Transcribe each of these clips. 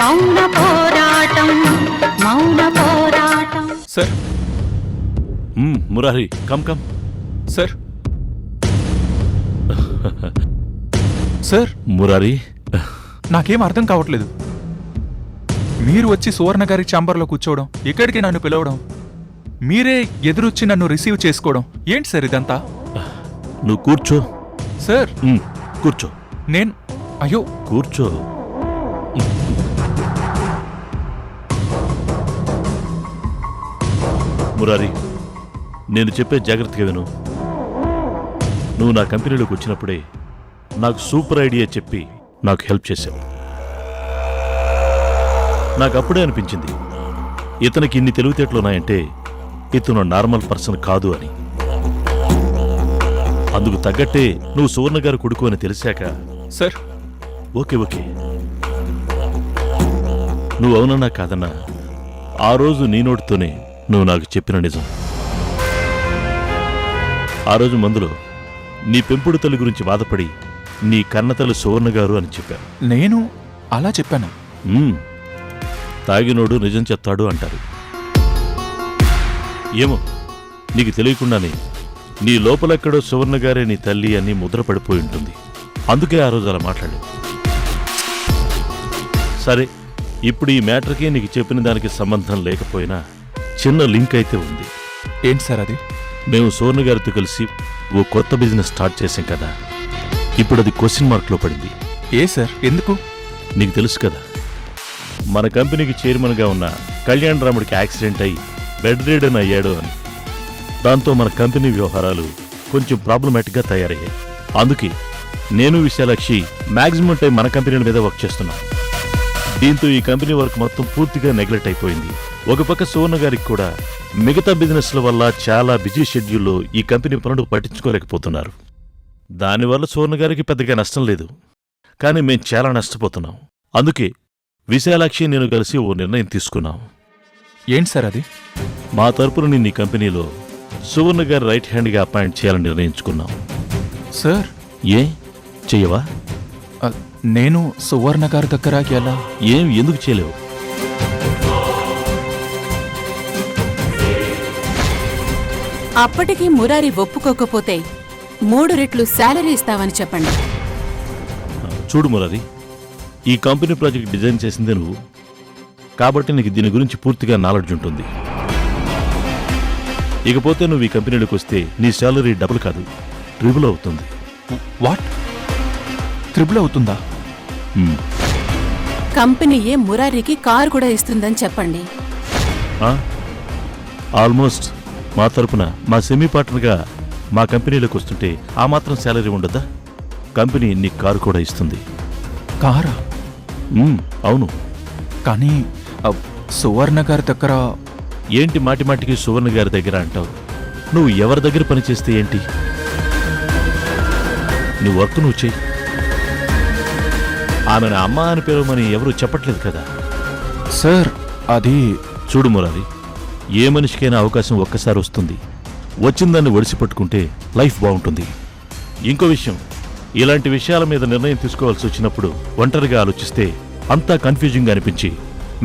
మౌన పోరాటం మౌన పోరాటం. Sir Murari come come. Sir sir Murari, నాకేం అర్థం కావట్లేదు. మీరు వచ్చి సువర్ణ గారి ఛాంబర్లో కూర్చోవడం, ఇక్కడికి నన్ను పిలవడం, మీరే ఎదురొచ్చి నన్ను రిసీవ్ చేసుకోవడం ఏంటి సార్ ఇదంతా? నువ్వు కూర్చో. సార్ కూర్చో. నేను అయ్యో కూర్చో. మురారి, నేను చెప్పే జాగ్రత్తగా విను. నువ్వు నా కంపెనీలోకి వచ్చినప్పుడే నాకు సూపర్ ఐడియా చెప్పి నాకు హెల్ప్ చేశావు. నాకు అప్పుడే అనిపించింది ఇతనికి ఇన్ని తెలివితేటలున్నాయంటే ఇతను నార్మల్ పర్సన్ కాదు అని. అందుకు తగ్గట్టే నువ్వు సువర్ణ గారు కొడుకు అని తెలిసాక సార్ ఓకే ఓకే నువ్వు అవునన్నా కాదన్నా ఆ రోజు నీ నోటితోనే నువ్వు నాకు చెప్పిన నిజం. ఆ రోజు మందులో నీ పెంపుడు తల్లి గురించి బాధపడి నీ కన్నతల్లి సువర్ణ గారు అని చెప్పాను. నేను అలా చెప్పాను. తాగినోడు నిజం చెప్తాడు అంటారు. ఏమో నీకు తెలియకుండానే నీ లోపలెక్కడో సువర్ణ గారే నీ తల్లి అని ముద్ర పడిపోయి ఉంటుంది. అందుకే ఆ రోజు అలా మాట్లాడు. సరే, ఇప్పుడు ఈ మ్యాటర్కి నీకు చెప్పిన దానికి సంబంధం లేకపోయినా చిన్న లింక్ అయితే ఉంది. ఏంటి సార్ అది? మేము సువర్ణ గారితో కలిసి ఓ కొత్త బిజినెస్ స్టార్ట్ చేశాం కదా, ఇప్పుడు అది క్వశ్చన్ మార్క్లో పడింది. ఏ సార్, ఎందుకు? నీకు తెలుసు కదా, మన కంపెనీకి చైర్మన్గా ఉన్న కళ్యాణ్ రాముడికి యాక్సిడెంట్ అయి బెడ్ రీడన్ అయ్యాడు అని. దాంతో మన కంపెనీ వ్యవహారాలు కొంచెం ప్రాబ్లమాటిక్గా తయారయ్యాయి. అందుకే నేను విశాలాక్షి మ్యాక్సిమం టైం మన కంపెనీల మీద వర్క్ చేస్తున్నాం. దీంతో ఈ కంపెనీ వర్క్ మొత్తం పూర్తిగా నెగ్లెక్ట్ అయిపోయింది. ఒక పక్క సువర్ణ గారికి కూడా మిగతా బిజినెస్ల వల్ల చాలా బిజీ షెడ్యూల్లో ఈ కంపెనీ పనులు పట్టించుకోలేకపోతున్నారు. దానివల్ల సువర్ణ గారికి పెద్దగా నష్టం లేదు, కానీ మేం చాలా నష్టపోతున్నాం. అందుకే విశాలాక్షి నేను కలిసి ఓ నిర్ణయం తీసుకున్నాం. ఏంటి సార్ అది? మా తరపున నేను ఈ కంపెనీలో సువర్ణ గారి రైట్ హ్యాండ్గా అపాయింట్ చేయాలని నిర్ణయించుకున్నాం. సార్ ఏ చెయ్యవా? నేను సువర్ణ గారి దగ్గర ఎలా? ఎందుకు చేయలేవు? అప్పటికి మురారి ఒప్పుకోకపోతే 3 రెట్లు శాలరీ ఇస్తావని చెప్పండి. చూడు మురారి, ఈ కంపెనీ ప్రాజెక్ట్ డిజైన్ చేసిందే నువ్వు, కాబట్టి నీకు దీని గురించి పూర్తిగా నాలెడ్జ్ ఉంటుంది. ఇకపోతే నువ్వు ఈ కంపెనీలోకి వస్తే నీ శాలరీ డబుల్ కాదు, ట్రిపుల్ అవుతుంది. వాట్? ట్రిపుల్ అవుతుందా? కంపెనీయే మురారికి కారు కూడా ఇస్తుందని చెప్పండి. ఆల్మోస్ట్ మా తరపున మా సెమీ పార్ట్నర్గా మా కంపెనీలోకి వస్తుంటే ఆ మాత్రం శాలరీ ఉండదా? కంపెనీ నీకు కారు కూడా ఇస్తుంది. కారా? అవును. కానీ సువర్ణ గారి దగ్గర ఏంటి మాటిమాటికి సువర్ణ గారి దగ్గర అంటావు? నువ్వు ఎవరి దగ్గర పనిచేస్తే ఏంటి? నీ వర్క్ నువ్వు చెయ్యి. ఆమెను అమ్మ అని పిలవమని ఎవరూ చెప్పట్లేదు కదా. సార్ అది చూడు మురారి, ఏ మనిషికైనా అవకాశం ఒక్కసారి వస్తుంది. వచ్చిందాన్ని ఒడిసి పట్టుకుంటే లైఫ్ బాగుంటుంది. ఇంకో విషయం, ఇలాంటి విషయాల మీద నిర్ణయం తీసుకోవాల్సి వచ్చినప్పుడు ఒంటరిగా ఆలోచిస్తే అంతా కన్ఫ్యూజింగ్గా అనిపించి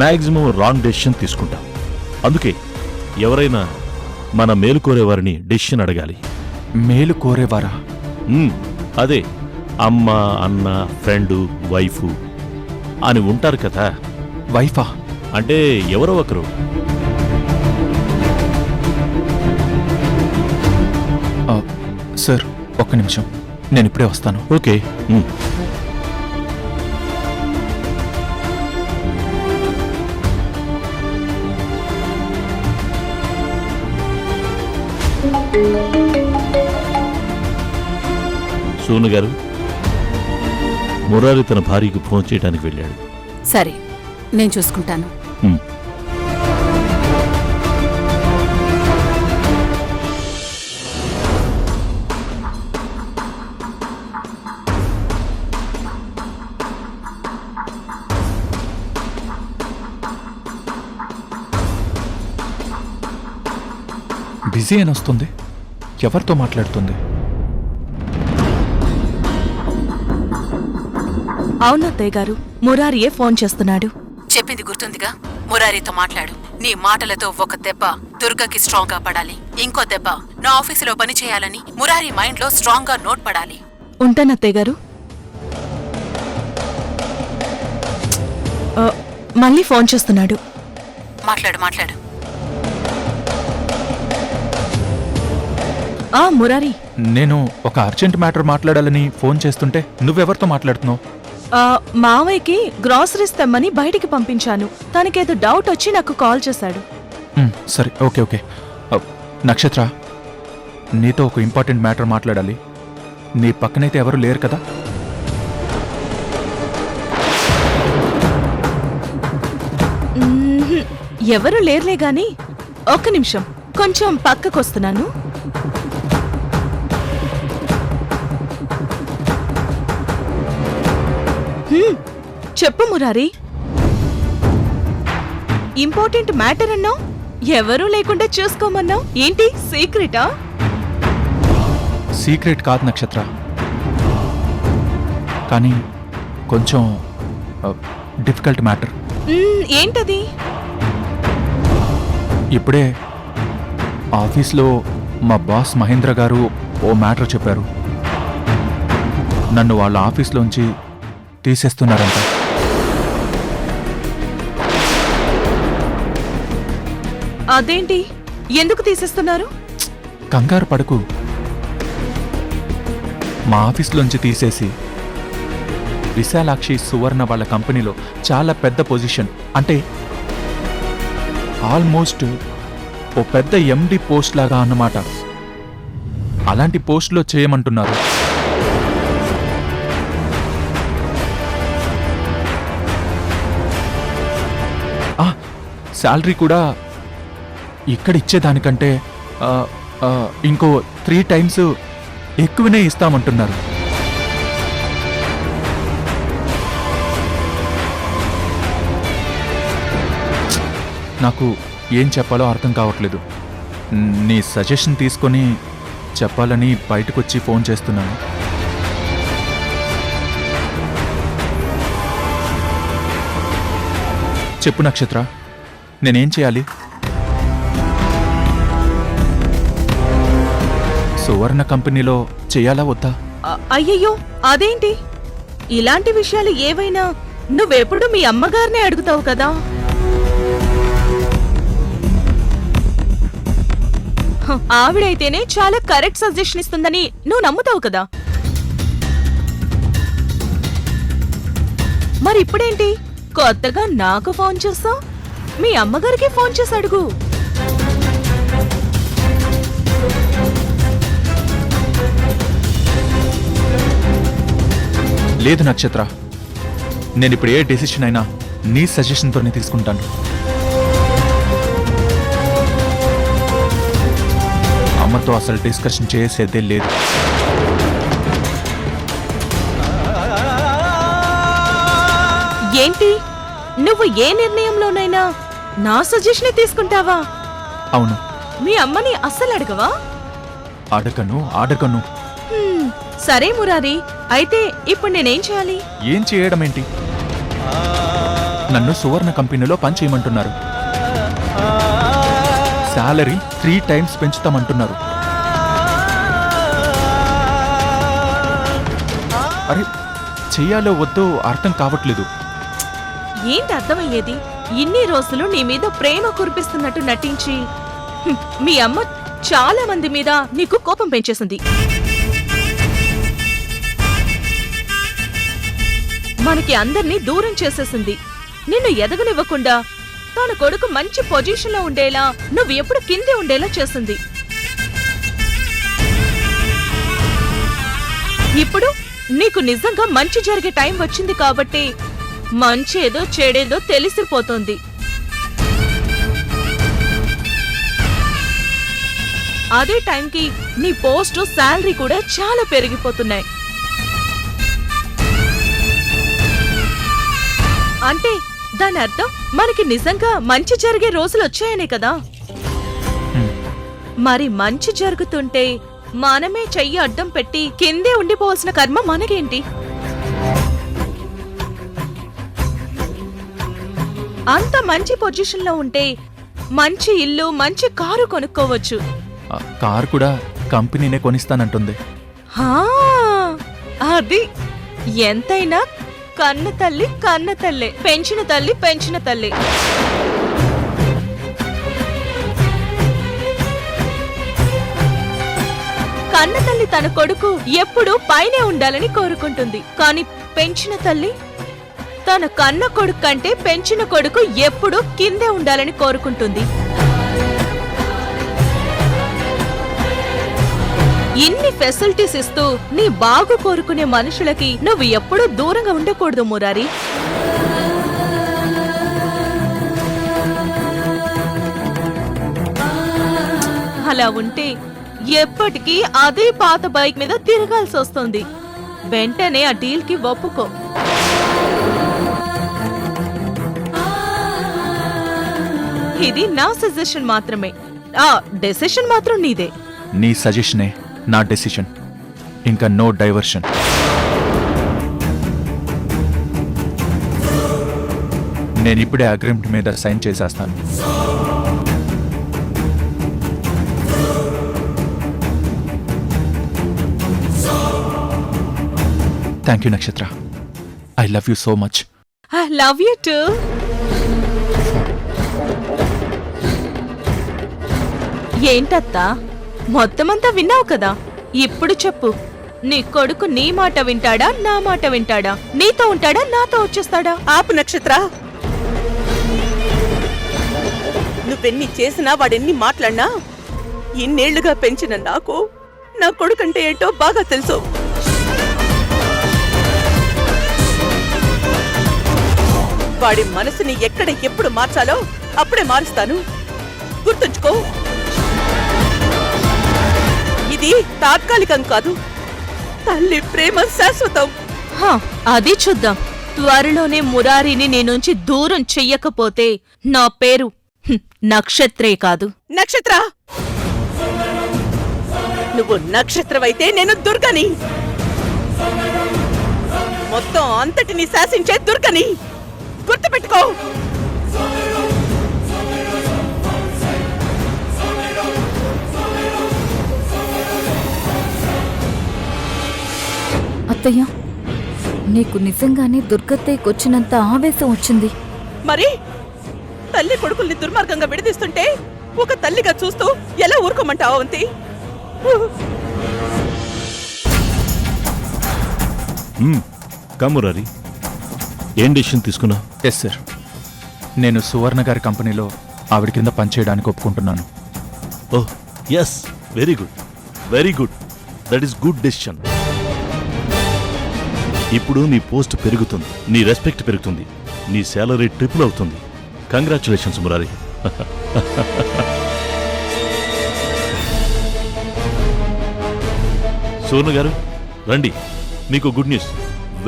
మ్యాక్సిమం రాంగ్ డెసిషన్ తీసుకుంటాం. అందుకే ఎవరైనా మన మేలు కోరేవారిని డెసిషన్ అడగాలి. మేలు కోరేవారా? అదే అమ్మ, అన్న, ఫ్రెండు, వైఫు అని ఉంటారు కదా. వైఫా? అంటే ఎవరో ఒకరు. సార్ ఒక్క నిమిషం, నేను ఇప్పుడే వస్తాను. ఓకే. సోను గారు, మురారి తన భార్యకు ఫోన్ చేయడానికి వెళ్ళాడు. సరే, నేను చూసుకుంటాను. బిజీ అని వస్తుంది. ఎవరితో మాట్లాడుతుంది? అవునత్తయ్య గారు, మురారియే ఫోన్ చేస్తున్నాడు. చెప్పింది గుర్తుందిగా? మురారితో మాట్లాడు. నీ మాటలతో ఒక దెబ్బ దుర్గకి స్ట్రాంగ్ గా పడాలి, ఇంకో దెబ్బ నా ఆఫీసులో పని చేయాలని మురారి మైండ్ లో స్ట్రాంగ్ గా నోట్ పడాలి. ఉంటానత్తయ్య గారు. మళ్ళీ ఫోన్ చేస్తున్నాడు. మాట్లాడు మాట్లాడు. మురారి, నేను ఒక అర్జెంట్ మ్యాటర్ మాట్లాడాలని ఫోన్ చేస్తుంటే నువ్వెవరితో మాట్లాడుతున్నావు? మావయ్యకి గ్రాసరీస్ తెమ్మని బయటికి పంపించాను. తనకేదో డౌట్ వచ్చి నాకు కాల్ చేశాడు. సరే, ఓకే ఓకే. నక్షత్ర, నీతో ఒక ఇంపార్టెంట్ మ్యాటర్ మాట్లాడాలి. నీ పక్కనైతే ఎవరు లేరు కదా? ఎవరు లేర్లే గాని ఒక్క నిమిషం, కొంచెం పక్కకొస్తున్నాను. చెప్పు మురారి. ఇంపార్టెంట్ మ్యాటర్ అన్నావు, ఎవరూ లేకుండా చూసుకోమన్నావు. ఏంటి సీక్రెటా? సీక్రెట్ కాదు నక్షత్ర, కానీ కొంచెం డిఫికల్ట్ మ్యాటర్. ఏంటది? ఇప్పుడే ఆఫీస్లో మా బాస్ మహేంద్ర గారు ఓ మ్యాటర్ చెప్పారు. నన్ను వాళ్ళ ఆఫీస్లోంచి తీసేస్తున్నారంట. అదేంటి, ఎందుకు తీసేస్తున్నారు? కంగారు పడకు. మా ఆఫీస్లోంచి తీసేసి విశాలాక్షి సువర్ణ వాళ్ళ కంపెనీలో చాలా పెద్ద పొజిషన్, అంటే ఆల్మోస్ట్ ఓ పెద్ద ఎండి పోస్ట్ లాగా అన్నమాట, అలాంటి పోస్ట్లో చేయమంటున్నారు. శాలరీ కూడా ఇక్కడ ఇచ్చేదానికంటే ఇంకో 3 times ఎక్కువనే ఇస్తామంటున్నారు. నాకు ఏం చెప్పాలో అర్థం కావట్లేదు. నీ సజెషన్ తీసుకొని చెప్పాలని బయటకొచ్చి ఫోన్ చేస్తున్నాను. చెప్పు నక్షత్ర, నేనేం చేయాలి? సువర్ణ కంపెనీలో చెయ్యాలా వద్దా? అయ్యయ్యో, అదేంటి? ఇలాంటి విషయాలు ఏవైనా నువ్వెప్పుడు మీ అమ్మగారినే అడుగుతావు కదా. ఆవిడైతేనే చాలా కరెక్ట్ సజెషన్ ఇస్తుందని నువ్వు నమ్ముతావు కదా. మరి ఇప్పుడేంటి కొత్తగా నాకు ఫోన్ చేస్తావు? మీ అమ్మగారికి ఫోన్ చేసి అడుగు. లేదు నక్షత్ర, నేనిప్పుడు ఏ డెసిషన్ అయినా నీ సజెషన్తోనే తీసుకుంటాను. అమ్మతో అసలు డిస్కషన్ చేసేదే లేదు. ఏంటి, నువ్వు ఏ నిర్ణయంలోనైనా నా సజెషనే తీసుకుంటావా? అవును. మీ అమ్మని అస్సలు అడగవా? అడగను. సరే మురారి, అయితే ఇప్పుడు నేనేం చేయాలి? ఏం చేయడం ఏంటి? నన్ను సువర్ణ కంపెనీలో పని చేయమంటున్నారు. Salary 3 times పెంచుతామంటున్నారు. అరే, చెయ్యాలో వద్దో అర్థం కావట్లేదు. ఏంటి అర్థమయ్యేది? ఇన్ని రోజులు నీ మీద ప్రేమ కురిపిస్తున్నట్టు నటించి మీ అమ్మ చాలా మంది మీద నీకు కోపం పెంచేసింది. మనకి అందర్నీ దూరం చేసేసింది. నిన్ను ఎదగనివ్వకుండా తన కొడుకు మంచి పొజిషన్లో ఉండేలా నువ్వు ఎప్పుడు కిందే ఉండేలా చేసింది. ఇప్పుడు నీకు నిజంగా మంచి జరిగే టైం వచ్చింది కాబట్టి మంచేదో చెడేదో తెలిసిపోతోంది. అదే టైంకి నీ పోస్టు శాలరీ కూడా చాలా పెరిగిపోతున్నాయి. అంటే దాని అర్థం మనకి నిజంగా మంచి జరిగే రోజులు వచ్చాయనే కదా. మరి మంచి జరుగుతుంటే మనమే చెయ్యి అడ్డం పెట్టి కిందే ఉండిపోవాల్సిన కర్మ మనకేంటి? అంత మంచి పొజిషన్లో ఉంటే మంచి ఇల్లు మంచి కారు కొనుక్కోవచ్చు. ఆ కార్ కూడా కంపెనీనే కొనిస్తానంటుంది. హా, అది ఎంతైనా కన్న తల్లి కన్న తల్లే, పెంచిన తల్లి పెంచిన తల్లి. కన్న తల్లి తన కొడుకు ఎప్పుడూ పైనే ఉండాలని కోరుకుంటుంది. కాని పెంచిన తల్లి తన కన్న కొడుకు కంటే పెంచిన కొడుకు ఎప్పుడూ కిందే ఉండాలని కోరుకుంటుంది. ఇన్ని ఫెసిలిటీస్ ఇస్తూ నీ బాగు కోరుకునే మనుషులకి నువ్వు ఎప్పుడూ దూరంగా ఉండకూడదు మురారి. అలా ఉంటే ఎప్పటికీ అదే పాత బైక్ మీద తిరగాల్సి వస్తుంది. వెంటనే ఆ డీల్ కి ఒప్పుకో. ఇది నా సజెషన్ మాత్రమే, ఆ డెసిషన్ మాత్రం నీదే. నీ సజెషనే నా డెసిషన్. ఇంకా నో డైవర్షన్. నేను ఇప్పుడే అగ్రిమెంట్ మీద సైన్ చేసేస్తాను. Thank you Nakshatra. I love you so much. I love you too. ఏంటత్తా, మొత్తమంతా విన్నావు కదా, ఇప్పుడు చెప్పు, నీ కొడుకు నీ మాట వింటాడా నా మాట వింటాడా? నీతో ఉంటాడా నాతో వచ్చేస్తాడా? ఆపు నక్షత్ర. నువ్వెన్ని చేసినా వాడెన్ని మాట్లాడినా ఇన్నేళ్లుగా పెంచిన నాకు నా కొడుకంటే ఏంటో బాగా తెలుసు. వాడి మనసుని ఎక్కడ ఎప్పుడు మార్చాలో అప్పుడే మారుస్తాను, గుర్తుంచుకో. ఇది తాత్కాలికం కాదు, తల్లి ప్రేమ శాశ్వతం. హా, అది చూద్దాం. త్వరలోనే మురారిని నీ నుంచి దూరం చెయ్యకపోతే నా పేరు నక్షత్రే కాదు. నక్షత్ర, నువ్వు నక్షత్రమైతే నేను దుర్గని, మొత్తం అంతటిని శాసించే దుర్గని, గుర్తుపెట్టుకో. అత్తయ్య, నీకు నిజంగానే దుర్గత్తయ్యకొచ్చినంత ఆవేశం వచ్చింది. మరి తల్లి కొడుకుల్ని దుర్మార్గంగా విడదీస్తుంటే ఒక తల్లిగా చూస్తూ ఎలా ఊరుకోమంటావు అవంతి? కమురారి, ఏం డెసిషన్ తీసుకున్నా? ఎస్ సార్, నేను సువర్ణ గారి కంపెనీలో ఆవిడ కింద పనిచేయడానికి ఒప్పుకుంటున్నాను. Oh yes, very good, very good. That is good decision. ఇప్పుడు నీ పోస్ట్ పెరుగుతుంది, నీ రెస్పెక్ట్ పెరుగుతుంది, నీ శాలరీ ట్రిపుల్ అవుతుంది. కంగ్రాచులేషన్స్ మురారి. సోను గారు రండి, మీకు good news,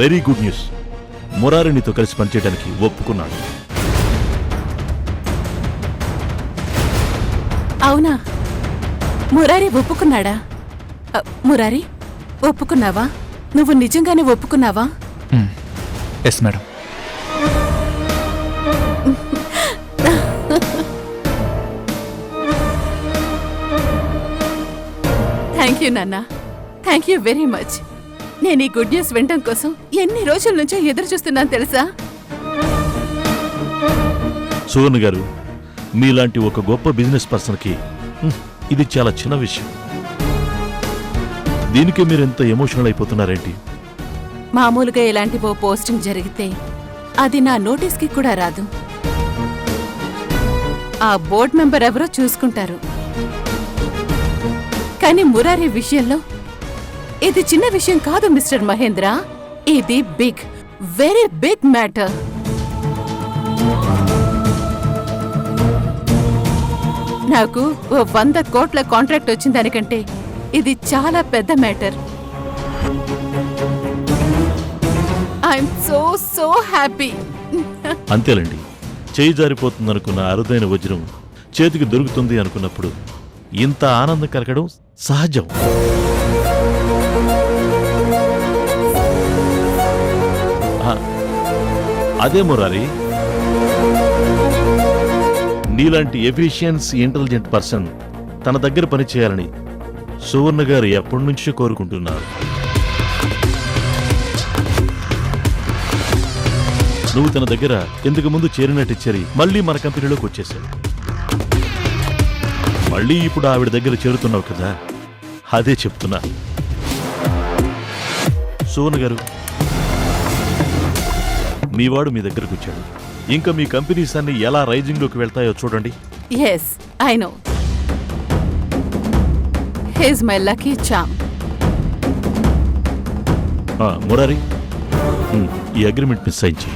very good news. Murari నీతో కలిసి పనిచేయడానికి ఒప్పుకున్నాడు. అవునా? మురారి ఒప్పుకున్నాడా? మురారి ఒప్పుకున్నావా? నువ్వు నిజంగానే ఒప్పుకున్నావా? Yes madam. థ్యాంక్ యూ నాన్న, థ్యాంక్ యూ వెరీ మచ్. నేను ఈ గుడ్ న్యూస్ వినడం కోసం ఎన్ని రోజుల నుంచో ఎదురు చూస్తున్నాను తెలుసా? సువర్ణ గారు, మీలాంటి ఒక గొప్ప బిజినెస్ పర్సన్కి ఇది చాలా చిన్న విషయం. దీనికే మీరెంత ఎమోషనల్ అయిపోతున్నారేంటి? మామూలుగా ఇలాంటి ఓ పోస్టింగ్ జరిగితే అది నా నోటీస్కి కూడా రాదు. ఆ బోర్డ్ మెంబర్ ఎవరో చూసుకుంటారు. కానీ మురారి విషయంలో ఇది చిన్న విషయం కాదు మిస్టర్ మహేంద్ర. ఇది బిగ్, వెరీ బిగ్ మ్యాటర్. నాకు ఓ 100 కోట్ల కాంట్రాక్ట్ వచ్చిన దానికంటే ఇది చాలా పెద్ద matter. I'm so so happy. అంతేలండి, చేయి జారిపోతుందనుకున్న అరుదైన వజ్రం చేతికి దొరుకుతుంది అనుకున్నప్పుడు ఇంత ఆనందం కలగడం సహజం. అదే మురారి, నీలాంటి ఎఫిషియన్స్ ఇంటెలిజెంట్ పర్సన్ తన దగ్గర పనిచేయాలని సువర్ణ గారు ఎప్పటి నుంచో కోరుకుంటున్నారు. నువ్వు తన దగ్గర ఇంతకు ముందు చేరిన టీచరి మళ్ళీ మన కంపెనీలోకి వచ్చేసావు. మళ్ళీ ఇప్పుడు ఆవిడ దగ్గర చేరుతున్నావు కదా, అదే చెప్తున్నా. సువర్ణ గారు, మీవాడు మీ దగ్గరకు వచ్చాడు. ఇంకా మీ కంపెనీస్ అన్ని ఎలా రైజింగ్లోకి వెళ్తాయో చూడండి. Yes, I know. He's my lucky charm. Murari, ఈ అగ్రిమెంట్ మిస్ అయించి.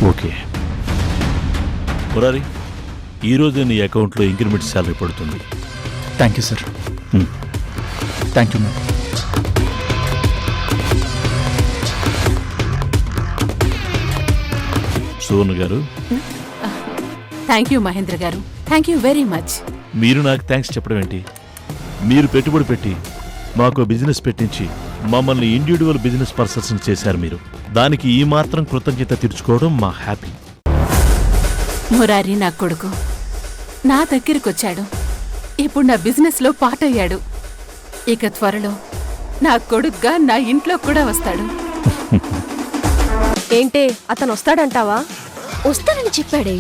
ఓకే మురారి, ఈరోజు నీ అకౌంట్లో ఇంక్రిమెంట్ శాలరీ పడుతుంది. Thank you sir. Thank you ma'am. Suvarna గారు, థ్యాంక్ యూ మహేంద్ర గారు, థ్యాంక్ యూ వెరీ మచ్. మీరు నాకు థ్యాంక్స్ చెప్పడం ఏంటి? మీరు పెట్టుబడి పెట్టి మాకు బిజినెస్ పెట్టించి మమ్మల్ని ఇండివిజువల్ బిజినెస్ పర్సన్స్ చేశారు. మీరు దానికి ఈ మాత్రం కృతజ్ఞత తీర్చుకోవడం మా హ్యాపీ. మురారి నా కొడుకు నా దగ్గరికొచ్చాడు. ఇప్పుడు నా బిజినెస్లో పార్ట్ అయ్యాడు. ఇక త్వరలో నా కొడుగ్గా నా ఇంట్లో కూడా వస్తాడు. ఏంటే అతను వస్తాడంటావా? వస్తానని చెప్పాడే,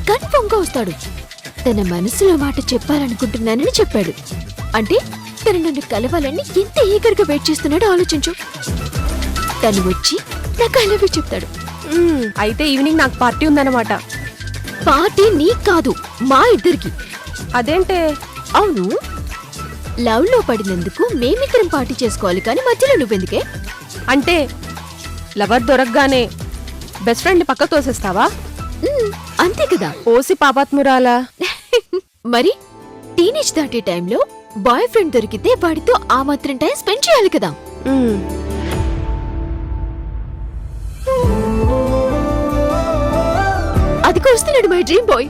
కన్ఫర్మ్ గా వస్తాడు. తన మనసులో మాట చెప్పాలనుకుంటున్నానని చెప్పాడు. అంటే తను నన్ను కలవాలని ఎంత ఈగర్గా వెయిట్ చేస్తున్నాడో ఆలోచించు. తను వచ్చి నాకు ఐ లవ్ యూ చెప్తాడు. అయితే ఈవినింగ్ నాకు పార్టీ ఉందన్నమాట. పార్టీ నీకు కాదు, మా ఇద్దరికి. అదేంటే? అవును, లవ్ లో పడినందుకు మేమిద్దరం పార్టీ చేసుకోవాలి, కానీ మధ్యలో నువ్వెందుకే? అంటే లవర్ దొరకగానే బెస్ట్ ఫ్రెండ్ పక్క తోసేస్తావా? అంతే కదా. ఓసి పాపాత్మురాలా. మరి టీనేజ్ దాటే టైంలో బాయ్ ఫ్రెండ్ దొరికితే వాడితో ఆ మాత్రం టైం స్పెండ్ చేయాలి కదా. అదికో వస్తున్నాడు మై డ్రీమ్ బాయ్.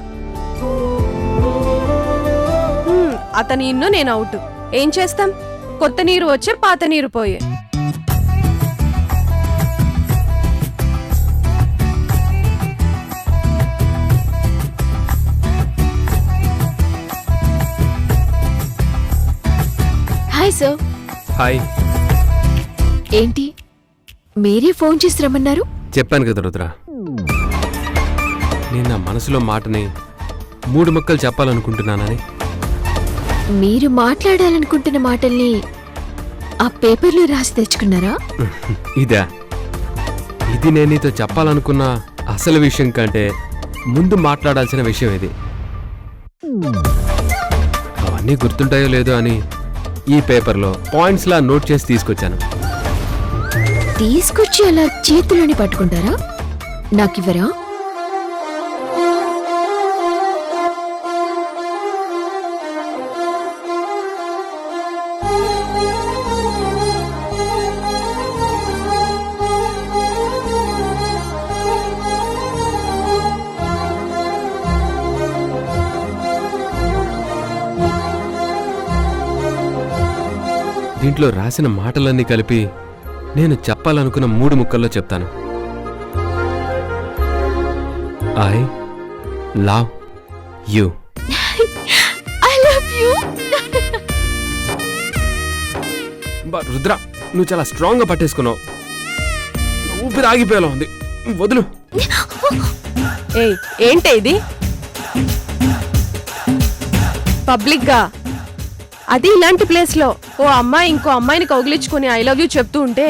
అతని ఇన్ను నేను అవుట్. ఏం చేస్తాం? కొత్త నీరు వచ్చే పాత నీరు పోయే. Hi sir. హాయ్. ఏంటి మీరే ఫోన్ చేసి రమ్మన్నారు? చెప్పాను కదా రుద్ర, నేను నా మనసులో మాటని 3 ముక్కలు చెప్పాలనుకుంటున్నానని. మీరు మాట్లాడాలనుకుంటున్న మాటల్ని ఆ పేపర్లో రాసి తెచ్చుకున్నారా? ఇదా? ఇది నేను నీతో చెప్పాలనుకున్న అసలు విషయం కంటే ముందు మాట్లాడాల్సిన విషయం ఇది. అవన్నీ గుర్తుంటాయో లేదో అని ఈ పేపర్లో పాయింట్స్లా నోట్ చేసి తీసుకొచ్చాను. తీసుకొచ్చి అలా చేతులని పట్టుకుంటారా? నాకివ్వరా? దీంట్లో రాసిన మాటలన్నీ కలిపి నేను చెప్పాలనుకున్న 3 ముక్కల్లో చెప్తాను. I love you. I love you. Rudra, నువ్వు చాలా స్ట్రాంగ్ గా పట్టేసుకున్నావు. ఊపిరి ఆగిపోయేలా ఉంది, వదులు. ఏయ్, ఏంటే ఇది? పబ్లిక్ గా, అది ఇలాంటి ప్లేస్ లో ఓ అమ్మాయి ఇంకో అమ్మాయిని కౌగిలించుకొని ఐ లవ్ యూ చెప్తూ ఉంటే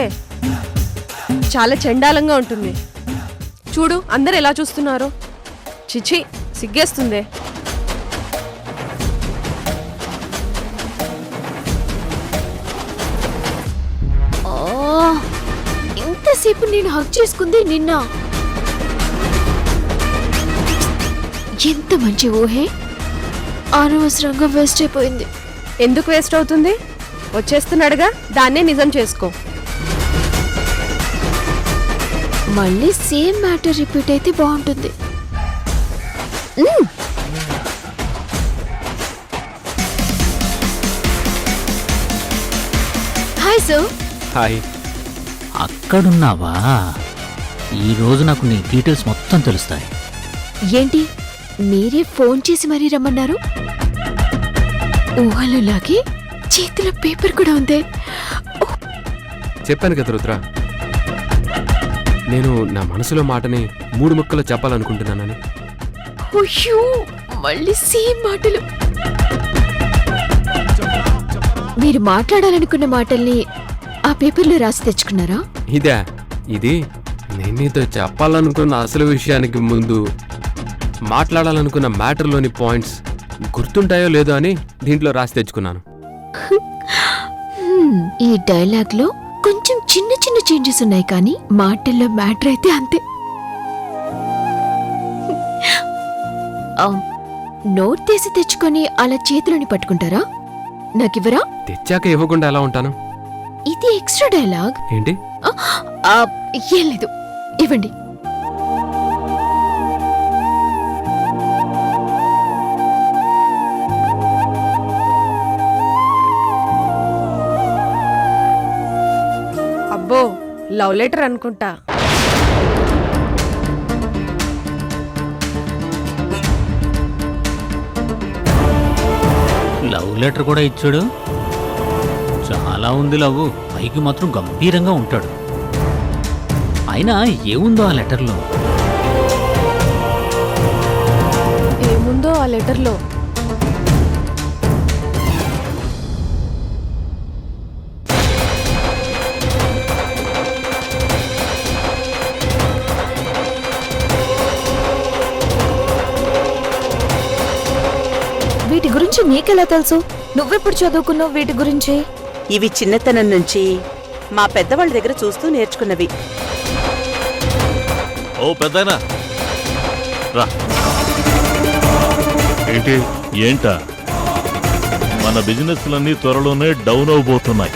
చాలా చండాలంగా ఉంటుంది. చూడు అందరు ఎలా చూస్తున్నారు. చిచి, సిగ్గేస్తుంది. ఇంతసేపు నేను హక్ చేసుకుంది నిన్న. ఎంత మంచి ఊహే అనవసరంగా వేస్ట్ అయిపోయింది. ఎందుకు వేస్ట్ అవుతుంది? వచ్చేస్తున్నాడుగా, దాన్నే నిజం చేసుకో. మళ్ళీ సేమ్ మ్యాటర్ రిపీట్ అయితే బాగుంటుంది. Hi sir. హాయ్. అక్కడున్నావా? ఈరోజు నాకు నీ డీటెయిల్స్ మొత్తం తెలుస్తాయి. ఏంటి మీరే ఫోన్ చేసి మరీ రమ్మన్నారు? ఊహలోలాగే చేతిలో పేపర్ కూడా ఉంది. చెప్పాను కదా రుద్ర, నేను నా మనసులో మాటని 3 ముక్కలు చెప్పాలనుకుంటున్నానని. అయ్యో, మళ్ళీ సేమ్ మాటలు. మీరు మాట్లాడాలనుకున్న మాటల్ని ఆ పేపర్లో రాసి తెచ్చుకున్నారా? ఇది నేను నీతో చెప్పాలనుకున్న అసలు విషయానికి ముందు మాట్లాడాలనుకున్న మ్యాటర్లోని పాయింట్స్ గుర్తుంటాయో లేదో అని దీంట్లో రాసి తెచ్చుకున్నాను. ఈ డైలాగ్ లో కొంచెం చిన్న చిన్న చేంజెస్ ఉన్నాయి, కానీ మాటల్లో మ్యాటర్ అయితే అంతే. నోట్ తీసి తెచ్చుకొని అలా చేతులని పట్టుకుంటారా? నాకివ్వరా? తెచ్చాక ఇవ్వకుండా ఎలా ఉంటాను? ఇది ఎక్స్ట్రా డైలాగ్. ఏంటి? ఏం లేదు, ఇవ్వండి. అబ్బో, లవ్ లెటర్ అనుకుంటా. లవ్ లెటర్ కూడా ఇచ్చాడు. చాలా ఉంది లవ్, పైకి మాత్రం గంభీరంగా ఉంటాడు. అయినా ఏముందో ఆ లెటర్లో? ఏముందో ఆ లెటర్లో? వీటి గురించి నీకెలా తెలుసు? నువ్వెప్పుడు చదువుకున్నావు వీటి గురించి? ఇవి చిన్నతనం నుంచి మా పెద్దవాళ్ళ దగ్గర చూస్తూ నేర్చుకున్నవి. ఓ పెద్దనా రా. ఏంటా, మన బిజినెస్లన్నీ త్వరలోనే డౌన్ అవబోతున్నాయి.